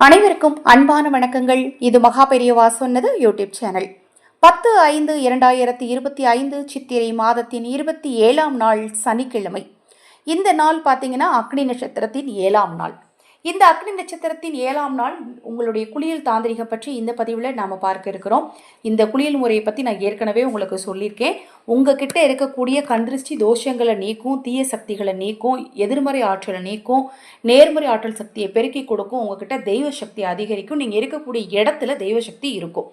அனைவருக்கும் அன்பான வணக்கங்கள். இது மகா பெரியவா சொன்னது யூடியூப் சேனல். 10/5/2025 சித்திரை மாதத்தின் 27ஆம் நாள் சனிக்கிழமை. இந்த நாள் பார்த்தீங்கன்னா அக்னி நட்சத்திரத்தின் 7ஆம் நாள். இந்த அக்னி நட்சத்திரத்தின் 7ஆம் நாள் உங்களுடைய குளியல் தாந்திரிகம் பற்றி இந்த பதிவில் நாம் பார்க்க இருக்கிறோம். இந்த குளியல் முறையை பற்றி நான் ஏற்கனவே உங்களுக்கு சொல்லியிருக்கேன். உங்ககிட்ட இருக்கக்கூடிய கண்திருஷ்டி தோஷங்களை நீக்கும், தீய சக்திகளை நீக்கும், எதிர்மறை ஆற்றலை நீக்கும், நேர்மறை ஆற்றல் சக்தியை பெருக்கி கொடுக்கும், உங்ககிட்ட தெய்வ சக்தி அதிகரிக்கும், நீங்கள் இருக்கக்கூடிய இடத்துல தெய்வ சக்தி இருக்கும்.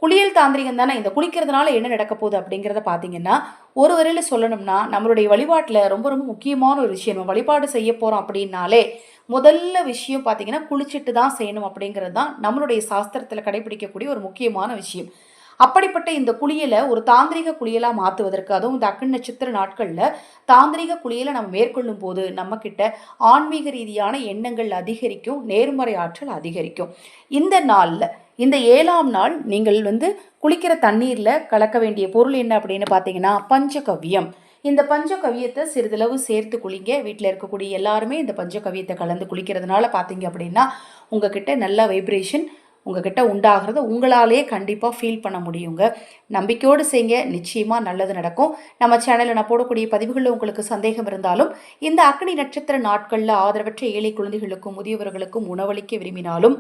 குளியல் தாந்திரிகம் தானே. இந்த குளிக்கிறதுனால என்ன நடக்க போகுது அப்படிங்கிறத பார்த்தீங்கன்னா, ஒரு வரையில் சொல்லணும்னா நம்மளுடைய வழிபாட்டில் ரொம்ப ரொம்ப முக்கியமான ஒரு விஷயம். நம்ம வழிபாடு செய்ய போகிறோம் அப்படின்னாலே முதல்ல விஷயம் பார்த்தீங்கன்னா குளிச்சுட்டு தான் செய்யணும் அப்படிங்கிறது தான் நம்மளுடைய சாஸ்திரத்தில் கடைபிடிக்கக்கூடிய ஒரு முக்கியமான விஷயம். அப்படிப்பட்ட இந்த குளியலை ஒரு தாந்திரிக குளியலாக மாற்றுவதற்கு, அதுவும் இந்த அக்னி நட்சத்திர நாட்களில் தாந்திரிக குளியலை நம்ம மேற்கொள்ளும் போது நம்மக்கிட்ட ஆன்மீக ரீதியான எண்ணங்கள் அதிகரிக்கும், நேர்மறை ஆற்றல் அதிகரிக்கும். இந்த நாளில் இந்த 7ஆம் நாள் நீங்கள் குளிக்கிற தண்ணீரில் கலக்க வேண்டிய பொருள் என்ன அப்படின்னு பார்த்தீங்கன்னா பஞ்சகவ்யம். இந்த பஞ்சகவ்யத்தை சிறிதளவு சேர்த்து குளிங்க. வீட்டில் இருக்கக்கூடிய எல்லாருமே இந்த பஞ்சகவ்யத்தை கலந்து குளிக்கிறதுனால பார்த்தீங்க அப்படின்னா உங்ககிட்ட நல்ல வைப்ரேஷன் உங்ககிட்ட உண்டாகிறத உங்களாலே கண்டிப்பாக ஃபீல் பண்ண முடியுங்க. நம்பிக்கையோடு செய்யுங்க, நிச்சயமாக நல்லது நடக்கும். நம்ம சேனலில் நான் போடக்கூடிய பதிவுகளில் உங்களுக்கு சந்தேகம் இருந்தாலும், இந்த அக்னி நட்சத்திர நாட்களில் ஆதரவற்ற ஏழை குழந்தைகளுக்கும் முதியவர்களுக்கும் உணவளிக்க விரும்பினாலும்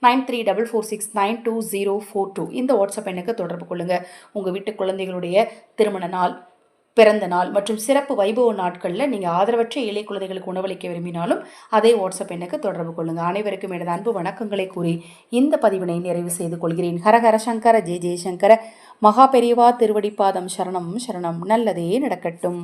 9366922042 இந்த வாட்ஸ்அப் எண்ணுக்கு தொடர்பு கொள்ளுங்கள். உங்கள் வீட்டு குழந்தைகளுடைய திருமண நாள், பிறந்த நாள் மற்றும் சிறப்பு வைபவ நாட்களில் நீங்கள் ஆதரவற்ற ஏழை குழந்தைகளுக்கு உணவளிக்க விரும்பினாலும் அதே வாட்ஸ்அப் எண்ணுக்கு தொடர்பு கொள்ளுங்கள். அனைவருக்கும் எனது அன்பு வணக்கங்களை கூறி இந்த பதிவினை நிறைவு செய்து கொள்கிறேன். ஹரஹர சங்கர, ஜெய ஜெயசங்கர. மகா பெரியவா திருவடிப்பாதம் சரணம் சரணம். நல்லதே நடக்கட்டும்.